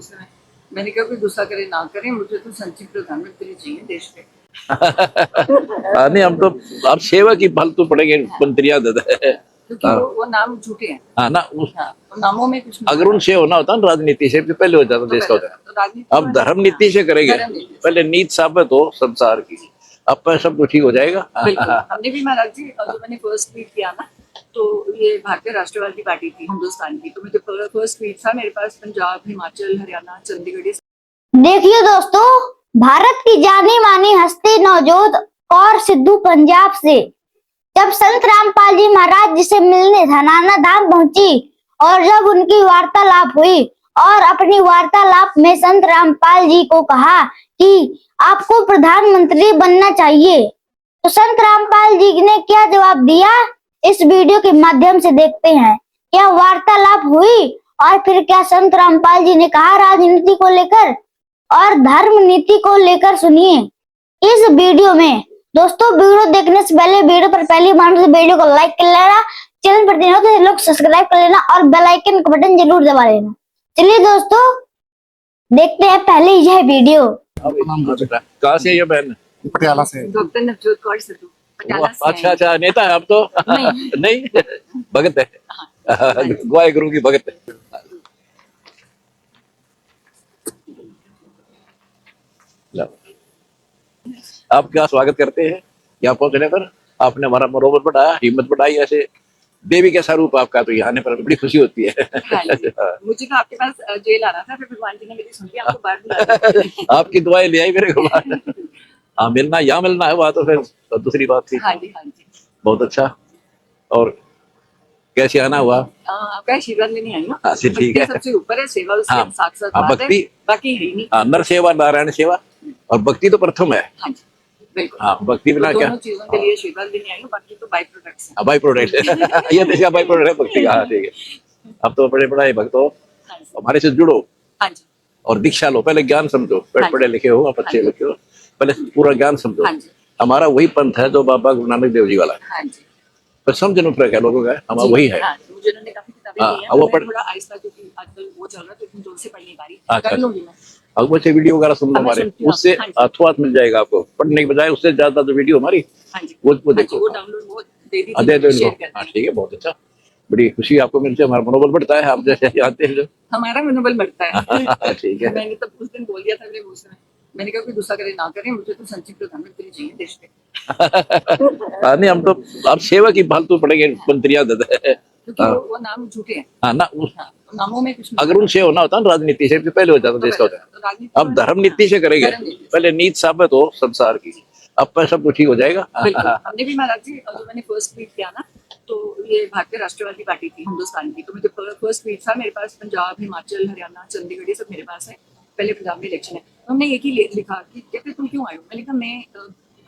पूछ रहे हैं। मैंने कहा कोई गुस्सा करे ना करे, मुझे तो संचिव प्रधानमंत्री चाहिए देश के। नहीं, हम तो आप सेवा की फालतू पड़ेंगे मंत्रियां देते हैं क्योंकि वो नाम झूठे हैं। हाँ ना, हाँ, नामों में कुछ नहीं। अगर उनसे होना होता ना राजनीति से तो पहले हो जाता देश का होता। तो राजनीति अब धर्म नीति से करेंगे, पहले नीति साबित हो संसार की, अब पर सब कुछ ठीक हो जाएगा। बिल्कुल। हमने भी महाराज जी, जो मैंने फर्स्ट ट्वीट किया ना, तो ये भारतीय राष्ट्रवादी पार्टी थी हिंदुस्तान की, तो मुझे फर्स्ट ट्वीट था मेरे पास पंजाब, हिमाचल, हरियाणा, चंडीगढ़। देखिए दोस्तों, भारत की जानी मानी हस्ती नवजोत कौर सिद्धू पंजाब से जब संत रामपाल जी महाराज जी से मिलने धनाना धाम पहुंची और जब उनकी वार्तालाप हुई और अपनी वार्तालाप में संत रामपाल जी को कहा कि आपको प्रधानमंत्री बनना चाहिए, तो संत रामपाल जी ने क्या जवाब दिया, इस वीडियो के माध्यम से देखते हैं। क्या वार्तालाप हुई और फिर क्या संत रामपाल जी ने कहा राजनीति को लेकर और धर्म नीति को लेकर, सुनिए इस वीडियो में। दोस्तों, वीडियो देखने से पहले वीडियो पर पहली बार से वीडियो को लाइक कर लेना, चैनल पर नए हो तो लोग सब्सक्राइब कर लेना और बेल आइकन का बटन जरूर दबा लेना। चलिए दोस्तों, देखते हैं पहले यह वीडियो। कहाँ से ये बहन? पटियाला से। डॉक्टर नवजोत कौर सिद्धू पटियाला से। अच्छा अच्छा, नेता है आप तो? नहीं, भगत है, गोवाई गुरु की भगत है। आप क्या स्वागत करते हैं यहाँ पहुंचने पर? आपने हमारा मनोबल बढ़ाया, हिम्मत बढ़ाई, ऐसे देवी के स्वरूप आपका, तो यहाँ आने पर बड़ी खुशी होती है। मुझे तो आपके पास जेल आना था, फिर भगवान जी ने मेरी सुन लिया, आपको बाहर बुला दिया। आपकी दुआएं ले आई मेरे को बाहर। हाँ, मिलना यहाँ मिलना है, वहाँ तो फिर तो दूसरी बात थी। हाँ जी, हाँ जी। बहुत अच्छा। और कैसे आना हुआ? आपका आशीर्वाद लेने आई हूँ। अच्छा, ठीक है। सबसे ऊपर है, सेवा उसके हाँ, साथ साथ हाँ, बात है, भक्ति, बाकी है ही नहीं। नर सेवा नारायण सेवा और भक्ति तो प्रथम है। हाँ जी, बिल्कुल। हाँ, भक्ति बिना तो क्या? दोनों चीजों के लिए आशीर्वाद लेने आई हूँ, बाकी तो बाई प्रोडक्ट्स हैं। बाई प्रोडक्ट ये देश का बाई प्रोडक्ट है भक्ति का। हाँ, ठीक है। अब तो बड़े बड़ा भक्त हो, हमारे से जुड़ो। हाँ जी। और दीक्षा लो, पहले ज्ञान समझो, पढ़े लिखे हो आप, अच्छे लिखे हो, पहले पूरा ज्ञान समझो। हाँ जी। हमारा वही पंथ है जो बाबा गुरु नानक देव जी वाला है। हाँ जी। पर समझने में फर्क है लोगों का, हमारा वही है। हाँ, मुझे उन्होंने काफी किताबें दी हैं, वो मैं थोड़ा आहिस्ता, क्योंकि आजकल वो चल रहा है तो इतनी जोर से पढ़ नहीं पा रही। अच्छा, कर लूंगी मैं। अब वो से वीडियो वगैरह सुन लो हमारे, उससे अथवात मिल जाएगा आपको, पढ़ने के बजाय उससे ज्यादा जो वीडियो हमारी वो देखो, वो डाउनलोड वो दे दी, दे दो इनको। हाँ, ठीक है, बहुत अच्छा, बड़ी खुशी आपको मिलती है, हमारा मनोबल बढ़ता है, आप जैसे जानते हैं जो। हमारा मनोबल बढ़ता है। ठीक है। मैंने तब उस दिन बोल दिया था मेरे मुंह से, मैंने कहा कोई गुस्सा करे ना करे, मुझे तो संचिव प्रधानमंत्री चाहिए देश के। नहीं, हम तो आप सेवा की फालतू पड़ेंगे मंत्रियां देते हैं। क्योंकि वो नाम झूठे हैं। हाँ ना, नामों में कुछ नहीं। अगर उनसे होना होता ना राजनीति से तो पहले हो जाता देश का होता। अब धर्म नीति से करेंगे, पहले नीति साबित हो संसार की, अब पर सब कुछ ठीक हो जाएगा। हमने भी महाराज जी, जो मैंने फर्स्ट ट्वीट किया ना, तो ये भारतीय राष्ट्रवादी पार्टी थी हिंदुस्तान की, तो मुझे फर्स्ट ट्वीट था मेरे पास पंजाब, हिमाचल, हरियाणा, चंडीगढ़, ये सब मेरे पास है। पहले पंजाब में इलेक्शन है, तो हमने एक ही लिखा कि कहते तुम क्यों आए हो? मैंने कहा मैं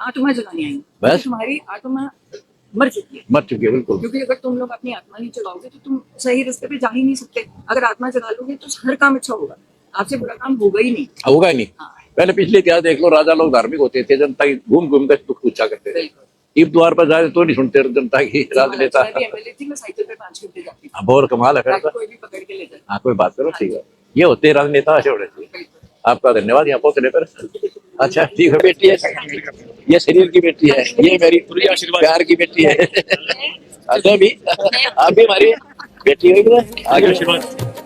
आत्मा जगाने आई हूँ, तुम्हारी आत्मा मर चुकी है। मर चुकी है, बिल्कुल। क्योंकि अगर तुम लोग अपनी आत्मा नहीं चलाओगे तो तुम सही रास्ते पे जा ही नहीं सकते। अगर आत्मा जगा लोगे तो हर काम अच्छा होगा, आपसे बुरा काम होगा ही नहीं। होगा ही नहीं। पहले पिछले इतिहास देख लो, राजा लोग धार्मिक होते थे, जनता की घूम घूम कर दुख पूछा करते थे। ईद द्वार पर जाए तो नहीं सुनते जनता की, राजनेता। मैं साइकिल पे 5 घंटे जाती थी। बहुत कमाल है फिर। कोई भी पकड़ के ले जाए। हाँ, कोई बात करो, ठीक है, ये होते हैं राजनेता, ऐसे होने चाहिए। आपका धन्यवाद यहाँ पहुंचने पर। अच्छा, ठीक है, बेटी है, ये शरीर की बेटी है, ये मेरी पूरी आशीर्वाद प्यार की बेटी है। अच्छा, भी आप भी हमारी बेटी हो, आगे आशीर्वाद।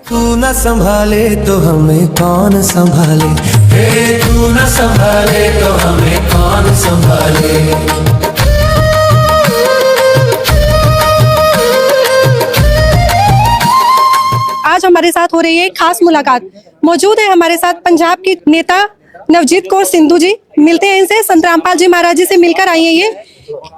तू न संभाले तो हमें कौन संभाले, तू न संभाले तो हमें कौन संभाले। आज हमारे साथ हो रही है खास मुलाकात। मौजूद है हमारे साथ पंजाब की नेता नवजीत कौर सिद्धू जी। मिलते हैं इनसे। संत रामपाल जी महाराज जी से मिलकर आई हैं ये।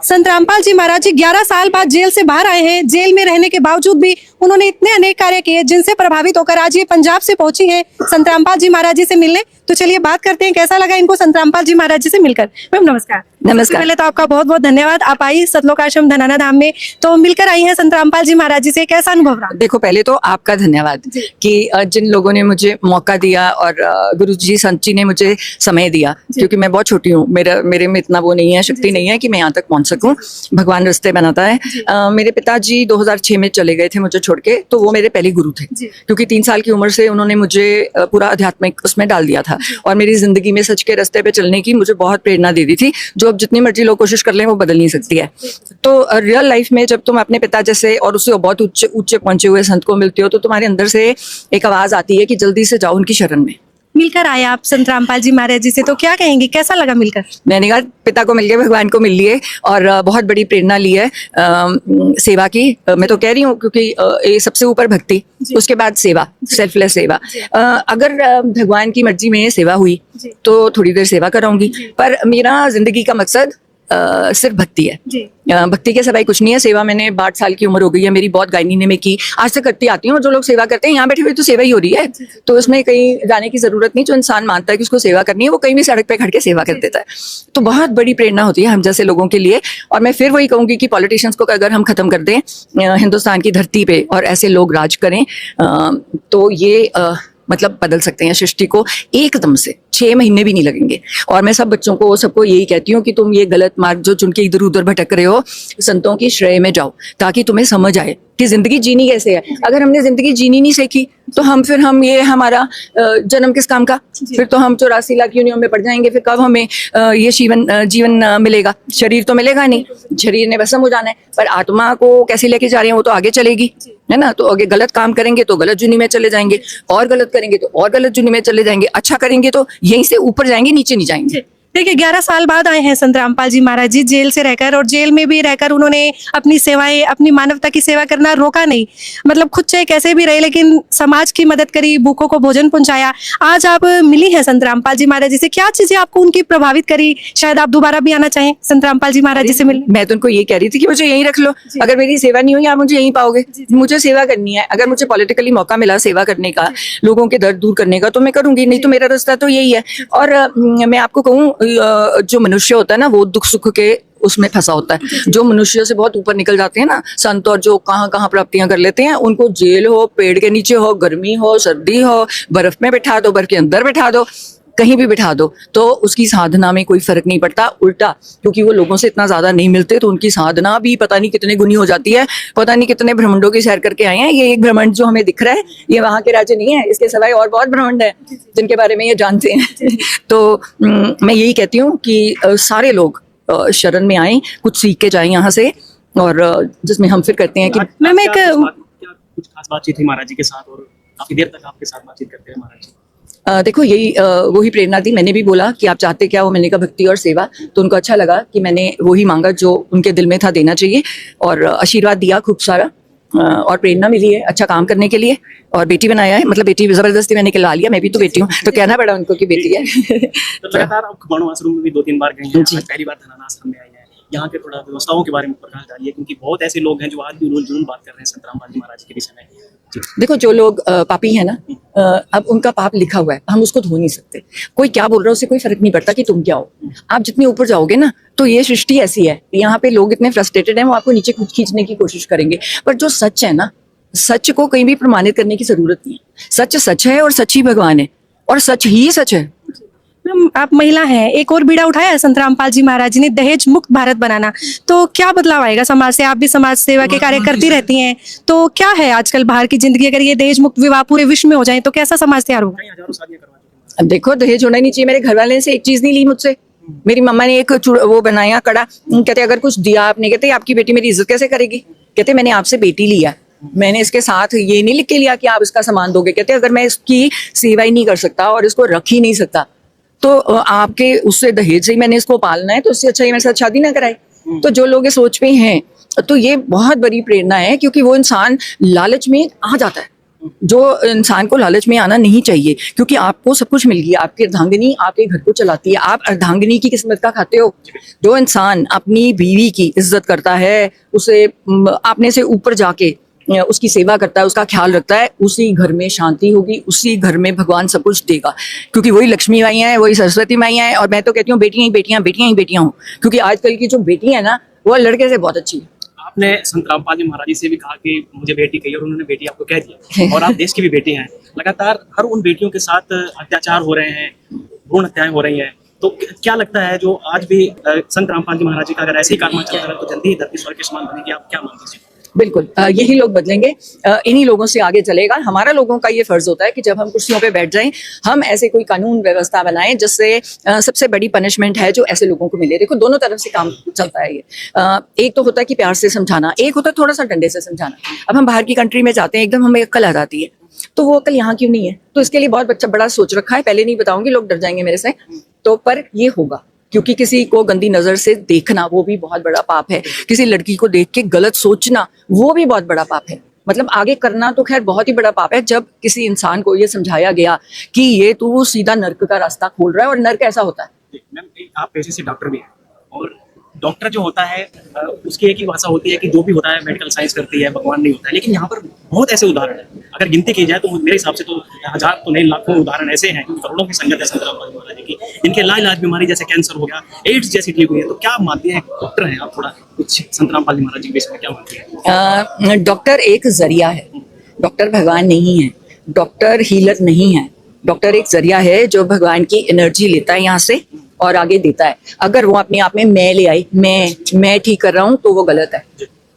संत रामपाल जी महाराज जी 11 साल बाद जेल से बाहर आए हैं। जेल में रहने के बावजूद भी उन्होंने इतने अनेक कार्य किए जिनसे प्रभावित होकर आज ये पंजाब से पहुंची हैं संत रामपाल जी महाराज जी से मिलने। तो चलिए बात करते हैं कैसा लगा इनको संत रामपाल जी महाराज जी से मिलकर। मैम नमस्कार। नमस्कार। पहले तो आपका बहुत बहुत धन्यवाद। आप आई सतलोक आश्रम धनाना धाम में, तो मिलकर आई हैं संत रामपाल जी महाराज जी से, कैसा अनुभव रहा? देखो, पहले तो आपका धन्यवाद कि जिन लोगों ने मुझे मौका दिया और गुरु जी संत जी ने मुझे समय दिया, क्योंकि मैं बहुत छोटी हूँ, मेरे में इतना वो नहीं है, शक्ति नहीं है कि मैं यहाँ तक पहुँच सकूँ। भगवान रास्ते बनाता है। मेरे पिताजी 2006 में चले गए थे मुझे छोड़ के, तो वो मेरे पहले गुरु थे, क्योंकि 3 साल की उम्र से उन्होंने मुझे पूरा आध्यात्मिक उसमें डाल दिया था और मेरी जिंदगी में सच के रास्ते पे चलने की मुझे बहुत प्रेरणा दे दी थी, जो अब जितनी मर्जी लोग कोशिश कर लें वो बदल नहीं सकती है। तो रियल लाइफ में जब तुम अपने पिता जैसे और उससे बहुत ऊंचे पहुंचे हुए संत को मिलते हो, तो तुम्हारे अंदर से एक आवाज आती है कि जल्दी से जाओ उनकी शरण में। मिलकर आए आप संत रामपाल जी महाराज जी से, तो क्या कहेंगे, कैसा लगा मिलकर? मैंने कहा पिता को मिल गए, भगवान को मिल लिए और बहुत बड़ी प्रेरणा ली है सेवा की। मैं तो कह रही हूँ क्योंकि ये सबसे ऊपर भक्ति, उसके बाद सेवा, सेल्फलेस सेवा। अगर भगवान की मर्जी में सेवा हुई तो थोड़ी देर सेवा कराऊंगी, पर मेरा जिंदगी का मकसद सिर्फ भक्ति है। भक्ति के सिवाय कुछ नहीं है। सेवा मैंने 62 साल की उम्र हो गई है मेरी, बहुत गायनी ने में की, आज तक करती आती हूँ। और जो लोग सेवा करते हैं यहाँ बैठे हुए तो सेवा ही हो रही है, तो उसमें कहीं जाने की जरूरत नहीं। जो इंसान मानता है कि उसको सेवा करनी है वो कहीं भी सड़क पे खड़ के सेवा कर देता है, तो बहुत बड़ी प्रेरणा होती है हम जैसे लोगों के लिए। और मैं फिर वही कहूंगी कि पॉलिटिशियंस को अगर हम खत्म कर दें हिंदुस्तान की धरती पे और ऐसे लोग राज करें तो ये मतलब बदल सकते हैं सृष्टि को एकदम से। 6 महीने भी नहीं लगेंगे। और मैं सब बच्चों को सबको यही कहती हूँ कि तुम ये गलत मार्ग जो चुन के इधर उधर भटक रहे हो, संतों की श्रेय में जाओ ताकि तुम्हें समझ आए कि जिंदगी जीनी कैसे है। अगर हमने जिंदगी जीनी नहीं सीखी तो हम ये हमारा जन्म किस काम का? फिर तो हम 84 लाख योनियों में पड़ जाएंगे। फिर कब हमें ये जीवन मिलेगा? शरीर तो मिलेगा नहीं, शरीर ने भस्म हो जाना है, पर आत्मा को कैसे लेके जा रहे हैं वो तो आगे चलेगी, है ना। तो आगे गलत काम करेंगे तो गलत जुनी में चले जाएंगे, और गलत करेंगे तो और गलत जुनी में चले जाएंगे, अच्छा करेंगे तो यहीं से ऊपर जाएंगे, नीचे नहीं जाएंगे। देखिए 11 साल बाद आए हैं संत रामपाल जी महाराज जी जेल से रहकर, और जेल में भी रहकर उन्होंने अपनी सेवाएं, अपनी मानवता की सेवा करना रोका नहीं। मतलब खुद चाहे कैसे भी रहे लेकिन समाज की मदद करी, भूखों को भोजन पहुंचाया। आज आप मिली हैं संत रामपाल जी महाराज जी से, क्या चीजें आपको उनकी प्रभावित करी? शायद आप दोबारा भी आना चाहें संत रामपाल जी महाराज जी से मिलने। मैं तो उनको ये कह रही थी कि मुझे यहीं रख लो, अगर मेरी सेवा नहीं हुई आप मुझे यहीं पाओगे। मुझे सेवा करनी है, अगर मुझे पॉलिटिकली मौका मिला सेवा करने का, लोगों के दर्द दूर करने का, तो मैं करूंगी, नहीं तो मेरा रास्ता तो यही है। और मैं आपको कहूँ, जो मनुष्य होता है ना वो दुख सुख के उसमें फंसा होता है। जो मनुष्य से बहुत ऊपर निकल जाते हैं ना संत, और जो कहाँ कहाँ प्राप्तियां कर लेते हैं, उनको जेल हो, पेड़ के नीचे हो, गर्मी हो, सर्दी हो, बर्फ में बिठा दो, बर्फ के अंदर बिठा दो, कहीं भी बिठा दो, तो उसकी साधना में कोई फर्क नहीं पड़ता। उल्टा, क्योंकि वो लोगों से इतना ज्यादा नहीं मिलते तो उनकी साधना भी पता नहीं कितने गुनी हो जाती है। पता नहीं कितने ब्रह्मांडों की सैर करके आए हैं। ये एक ब्रह्मांड जो हमें दिख रहा है ये वहां के राज्य नहीं है, इसके सिवाय और बहुत ब्रह्मांड है जिनके बारे में ये जानते हैं। तो मैं यही कहती हूँ कि सारे लोग शरण में आए, कुछ सीख के जाएं यहाँ से, और जिसमें हम फिर करते हैं कि मैम एक कुछ खास बातचीत थी महाराज जी के साथ, और काफी देर तक आपके साथ बातचीत करते हैं महाराज जी। देखो यही वही प्रेरणा थी। मैंने भी बोला कि आप चाहते क्या हो, मैंने कहा भक्ति और सेवा, तो उनको अच्छा लगा कि मैंने वही मांगा जो उनके दिल में था देना चाहिए, और आशीर्वाद दिया खूब सारा, और प्रेरणा मिली है अच्छा काम करने के लिए। और बेटी बनाया है, मतलब बेटी जबरदस्ती मैंने खिला लिया, मैं भी तो बेटी हूँ, तो कहना पड़ा उनको कि बेटी है। तो लगातार आप खमाणो आश्रम में भी 2-3 बार गए हैं, आज पहली बार धनाना आश्रम में आई हैं। यहाँ के थोड़ा व्यवस्थाओं के बारे में प्रकाश डालिए, क्योंकि बहुत ऐसे लोग हैं जो आज भी रोज जुनून बात कर रहे हैं संत रामपाल जी महाराज के विषय में। देखो जो लोग पापी है ना, अब उनका पाप लिखा हुआ है, हम उसको धो नहीं सकते। कोई क्या बोल रहा है उससे कोई फर्क नहीं पड़ता कि तुम क्या हो। आप जितने ऊपर जाओगे ना, तो ये सृष्टि ऐसी है, यहाँ पे लोग इतने फ्रस्ट्रेटेड हैं, वो आपको नीचे खुद खींचने की कोशिश करेंगे। पर जो सच है ना, सच को कहीं भी प्रमाणित करने की जरूरत नहीं है। सच सच है और सच ही भगवान है, और सच ही सच है। आप महिला हैं, एक और बीड़ा उठाया है संत रामपाल जी महाराज जी ने, दहेज मुक्त भारत बनाना। तो क्या बदलाव आएगा समाज से? आप भी समाज सेवा के कार्य करती रहती हैं, तो क्या है आजकल बाहर की जिंदगी? अगर ये दहेज मुक्त विवाह पूरे विश्व में हो जाए तो कैसा समाज तैयार होगा? हजारों शादियां करवा चुके हैं। अब देखो दहेज होना ही नहीं चाहिए। मेरे घर वाले से एक चीज नहीं ली मुझसे। मेरी मम्मा ने एक वो बनाया कड़ा, कहते अगर कुछ दिया आपने, कहते आपकी बेटी मेरी इज्जत कैसे करेगी? कहते मैंने आपसे बेटी लिया, मैंने इसके साथ ये नहीं लिख के लिया कि आप इसका सामान दोगे। कहते अगर मैं इसकी सेवा ही नहीं कर सकता और इसको रख ही नहीं सकता, तो आपके उससे दहेज से ही मैंने इसको पालना है, तो उससे अच्छा ही मेरे साथ शादी ना कराए। तो जो लोग ये सोच पे हैं, तो ये बहुत बड़ी प्रेरणा है, क्योंकि वो इंसान लालच में आ जाता है जो इंसान को लालच में आना नहीं चाहिए। क्योंकि आपको सब कुछ मिल गया, आपकी अर्धांगिनी आपके घर को चलाती है, आप अर्धांगिनी की किस्मत का खाते हो। जो इंसान अपनी बीवी की इज्जत करता है, उसे अपने से ऊपर जाके उसकी सेवा करता है, उसका ख्याल रखता है, उसी घर में शांति होगी, उसी घर में भगवान सब कुछ देगा। क्योंकि वही लक्ष्मी माइयाँ हैं, वही सरस्वती माइयाँ हैं। और मैं तो कहती हूँ बेटियां ही बेटियां, बेटियां ही बेटियां हूँ, क्योंकि आजकल की जो बेटी है ना, वो लड़के से बहुत अच्छी है। आपने संत रामपाल जी महाराज जी से भी कहा कि मुझे बेटी कही, और उन्होंने बेटी आपको कह दिया, और आप देश की भी बेटी हैं। लगातार हर उन बेटियों के साथ अत्याचार हो रहे हैं, भ्रूण हत्याएं हो रही हैं, तो क्या लगता है जो आज भी संत रामपाल जी महाराज जी का अगर ऐसे ही कारनामा चलता रहा तो जल्दी ही धरती स्वर्ग के समान बनेगी? आप क्या मानते हैं? बिल्कुल यही लोग बदलेंगे, इन्हीं लोगों से आगे चलेगा। हमारा लोगों का ये फर्ज होता है कि जब हम कुर्सियों पे बैठ जाएं, हम ऐसे कोई कानून व्यवस्था बनाएं जिससे सबसे बड़ी पनिशमेंट है जो ऐसे लोगों को मिले। देखो दोनों तरफ से काम चलता है ये। एक तो होता है कि प्यार से समझाना, एक होता है थोड़ा सा डंडे से समझाना। अब हम बाहर की कंट्री में जाते हैं, एकदम हमें अक्ल आ जाती है, तो वो अक्ल यहाँ क्यों नहीं है? तो इसके लिए बहुत बड़ा सोच रखा है, पहले नहीं बताऊंगी, लोग डर जाएंगे मेरे से। तो पर ये होगा, क्योंकि किसी को गंदी नजर से देखना वो भी बहुत बड़ा पाप है। किसी लड़की को देख के गलत सोचना वो भी बहुत बड़ा पाप है। मतलब आगे करना तो खैर बहुत ही बड़ा पाप है। जब किसी इंसान को ये समझाया गया कि ये तू सीधा नर्क का रास्ता खोल रहा है, और नर्क ऐसा होता है। मैम आप पेशे से डॉक्टर भी हैं, और डॉक्टर जो होता है उसकी एक ही भाषा होती है कि जो भी होता है मेडिकल साइंस करती है, भगवान नहीं होता है। लेकिन यहाँ पर बहुत ऐसे उदाहरण हैं, अगर गिनती की जाए तो मेरे हिसाब से तो हजार तो नहीं लाखों उदाहरण ऐसे हैं, करोड़ों की संगत है संतराम पाल जी महाराज जी की, जिनके लाइलाज बीमारी जैसे कैंसर हो गया, एड्स जैसी ठीक हुई है। तो क्या मानते हैं, डॉक्टर हैं आप, थोड़ा कुछ संतराम पाल जी महाराज जी के विषय में क्या मानते हैं? डॉक्टर एक जरिया है, डॉक्टर भगवान नहीं है, डॉक्टर हीलर नहीं है। डॉक्टर एक जरिया है जो भगवान की एनर्जी लेता है यहाँ से और आगे देता है। अगर वो अपने आप में मैं ले आई, मैं ठीक कर रहा हूँ, तो वो गलत है।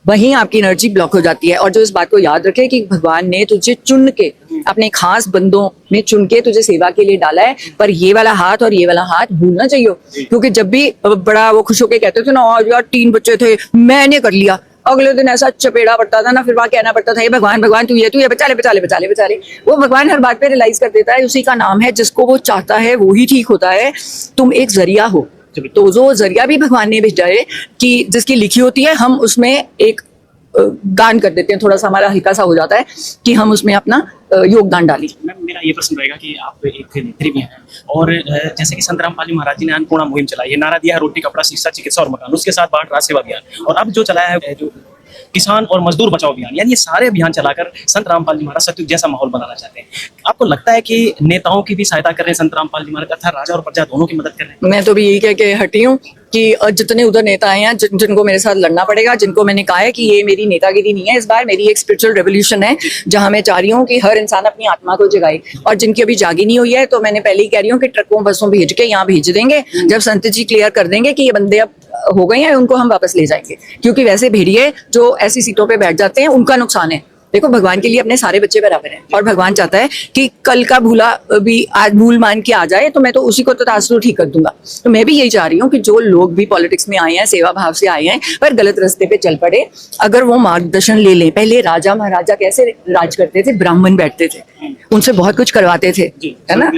वहीं आपकी एनर्जी ब्लॉक हो जाती है। और जो इस बात को याद रखे कि भगवान ने तुझे चुन के, अपने खास बंदों में चुन के तुझे सेवा के लिए डाला है, पर ये वाला हाथ और ये वाला हाथ भूलना चाहिए। क्योंकि जब भी बड़ा वो खुश होके कहते थे ना, आज यार 3 बच्चे थे मैंने कर लिया, अगले दिन ऐसा चपेड़ा पड़ता था ना, फिर वहां कहना पड़ता था ये भगवान भगवान तू ये बचा ले। वो भगवान हर बात पे रियलाइज कर देता है, उसी का नाम है, जिसको वो चाहता है वो ही ठीक होता है। तुम एक जरिया हो, तो जो जरिया भी भगवान ने भेजा है कि जिसकी लिखी होती है, हम उसमें एक दान कर देते हैं, थोड़ा सा हमारा हल्का सा हो जाता है कि हम उसमें अपना योगदान डालें। मैम मेरा ये प्रश्न रहेगा कि आप एक नेत्री भी हैं, और जैसे कि संतराम पाल जी महाराज जी ने अन्नपूर्णा मुहिम चलाई है, नारा दिया है रोटी कपड़ा शिक्षा चिकित्सा और मकान, उसके साथ बाढ़ राज सेवा अभियान, और अब जो चलाया है जो किसान और मजदूर बचाओ अभियान, यानी ये सारे अभियान चलाकर संत रामपाल जी महाराज सतयुग जैसा माहौल बनाना चाहते हैं। आपको लगता है कि नेताओं की भी सहायता कर रहे हैं संत रामपाल जी महाराज, अर्थात राजा और प्रजा दोनों की मदद कर रहे हैं? मैं तो भी यही कह के हटी हूँ कि जितने उधर नेता आए हैं, जिनको मेरे साथ लड़ना पड़ेगा, जिनको मैंने कहा है कि ये मेरी नेतागिरी नहीं है, इस बार मेरी एक स्पिरिचुअल रेवोल्यूशन है, जहां मैं चाह रही हूँ कि हर इंसान अपनी आत्मा को जगाए। और जिनकी अभी जागी नहीं हुई है, तो मैंने पहले ही कह रही हूँ कि ट्रकों बसों भेज के यहाँ भेज देंगे। जब संत जी क्लियर कर देंगे कि ये बंदे अब हो गए हैं, उनको हम वापस ले जाएंगे। क्योंकि वैसे भेड़िए जो ऐसी सीटों पर बैठ जाते हैं, उनका नुकसान है। देखो भगवान के लिए अपने सारे बच्चे बराबर हैं, और भगवान चाहता है कि कल का भूला भी आज भूल मान के आ जाए, तो मैं तो उसी को तो तासुर ठीक कर दूंगा। तो मैं भी यही चाह रही हूँ कि जो लोग भी पॉलिटिक्स में आए हैं, सेवा भाव से आए हैं, पर गलत रास्ते पे चल पड़े, अगर वो मार्गदर्शन ले लें। पहले राजा महाराजा कैसे राज करते थे? ब्राह्मण बैठते थे, उनसे बहुत कुछ करवाते थे, है ना?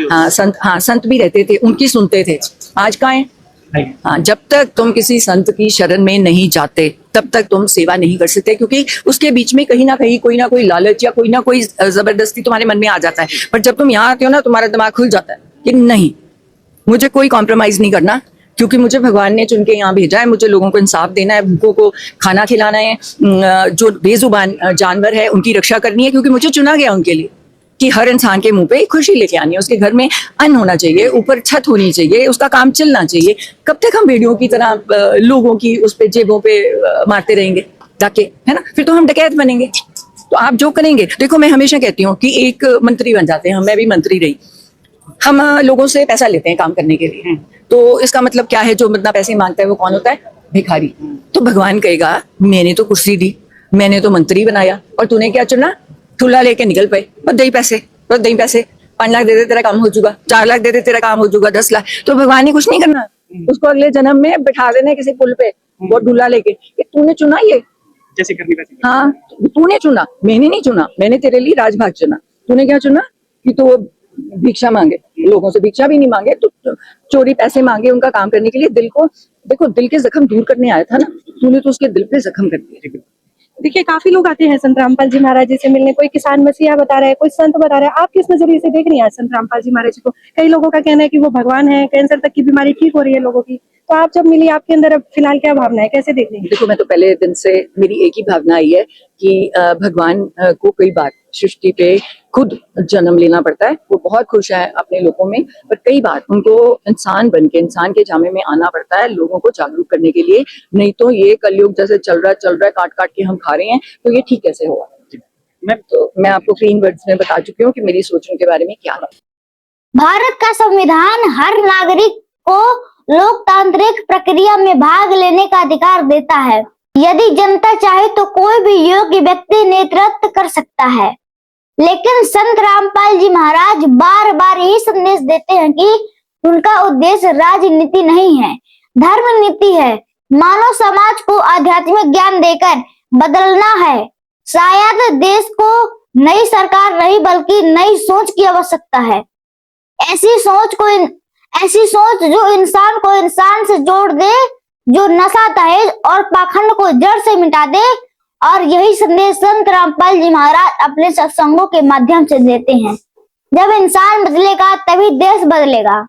हाँ, संत भी रहते थे, उनकी सुनते थे। आज कहाँ है? हाँ, जब तक तुम किसी संत की शरण में नहीं जाते, तब तक तुम सेवा नहीं कर सकते, क्योंकि उसके बीच में कहीं ना कहीं कोई ना कोई लालच या कोई ना कोई जबरदस्ती तुम्हारे मन में आ जाता है। पर जब तुम यहाँ आते हो ना, तुम्हारा दिमाग खुल जाता है कि नहीं, मुझे कोई कॉम्प्रोमाइज नहीं करना, क्योंकि मुझे भगवान ने चुन के यहाँ भेजा है। मुझे लोगों को इंसाफ देना है, भूखों को खाना खिलाना है, जो बेजुबान जानवर है उनकी रक्षा करनी है, क्योंकि मुझे चुना गया उनके लिए कि हर इंसान के मुंह पे खुशी लेके आनी है, उसके घर में अन्न होना चाहिए, ऊपर छत होनी चाहिए, उसका काम चलना चाहिए। कब तक हम भेड़ियों की तरह लोगों की उस पे जेबों पे मारते रहेंगे डाके, है ना? फिर तो हम डकैत बनेंगे। तो आप जो करेंगे, देखो मैं हमेशा कहती हूँ कि एक मंत्री बन जाते हैं, मैं भी मंत्री रही, हम लोगों से पैसा लेते हैं काम करने के लिए, तो इसका मतलब क्या है? जो इतना पैसे मांगता है वो कौन होता है? भिखारी। तो भगवान कहेगा मैंने तो कुर्सी दी, मैंने तो मंत्री बनाया, और तूने क्या चुना? ठुला लेके निकल पे, बस दही पैसे 5 लाख दे दे तेरा काम हो चुका, 4 लाख दे दे तेरा काम हो चुका, 10 लाख। तो भगवान ने कुछ नहीं करना, उसको अगले जन्म में बिठा देना किसी पुल पे, वो ढूला लेके, कि तूने चुना ये, जैसे करनी वैसे। हाँ, तूने चुना, मैंने नहीं चुना, मैंने तेरे लिए राजभाग चुना। तूने क्या चुना? कि तो भिक्षा मांगे, लोगों से भिक्षा भी नहीं मांगे, तो चोरी पैसे मांगे उनका काम करने के लिए। दिल को देखो, दिल के जख्म दूर करने आया था ना, तूने तो उसके दिल पे जख्म कर दिया। देखिए काफी लोग आते हैं संत रामपाल जी महाराज जी से मिलने, कोई किसान मसीहा बता रहा है, कोई संत बता रहा है। आप किस नजरिए से देख रही हैं संत रामपाल जी महाराज जी को? कई लोगों का कहना है कि वो भगवान है, कैंसर तक की बीमारी ठीक हो रही है लोगों की। तो आप जब मिली, आपके अंदर अब फिलहाल क्या भावना है, कैसे देख रही हैं? देखो मैं तो पहले दिन से मेरी एक ही भावना आई है कि भगवान को कई बार सृष्टि पे खुद जन्म लेना पड़ता है। वो बहुत खुश है अपने लोगों में, पर कई बार उनको इंसान बनके, इंसान के जामे में आना पड़ता है लोगों को जागरूक करने के लिए। नहीं तो ये कलयुग जैसे चल रहा है, काट काट के हम खा रहे हैं, तो ये ठीक कैसे होगा? मैं आपको क्लीन वर्ड्स में बता चुकी हूँ कि मेरी सोच उनके बारे में क्या है। भारत का संविधान हर नागरिक को लोकतांत्रिक प्रक्रिया में भाग लेने का अधिकार देता है। यदि जनता चाहे तो कोई भी योग्य व्यक्ति नेतृत्व कर सकता है, लेकिन संत रामपाल जी महाराज बार बार यही संदेश देते हैं कि उनका उद्देश्य राजनीति नहीं है, धर्म नीति है। मानव समाज को आध्यात्मिक ज्ञान देकर बदलना है। शायद देश को नई सरकार नहीं बल्कि नई सोच की आवश्यकता है। ऐसी सोच जो इंसान को इंसान से जोड़ दे, जो नशा दहेज और पाखंड को जड़ से मिटा दे। और यही संदेश संत रामपाल जी महाराज अपने सत्संगों के माध्यम से देते हैं। जब इंसान बदलेगा तभी देश बदलेगा।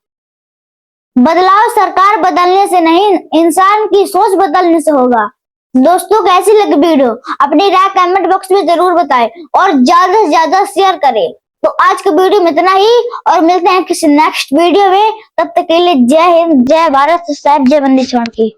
बदलाव सरकार बदलने से नहीं, इंसान की सोच बदलने से होगा। दोस्तों, कैसी लगी वीडियो अपनी राय कमेंट बॉक्स में जरूर बताएं और ज्यादा से ज्यादा शेयर करें। तो आज के वीडियो में इतना ही और मिलते हैं किसी नेक्स्ट वीडियो में। तब तक के लिए जय हिंद, जय भारत, साहब जय बंदी छोड़ की।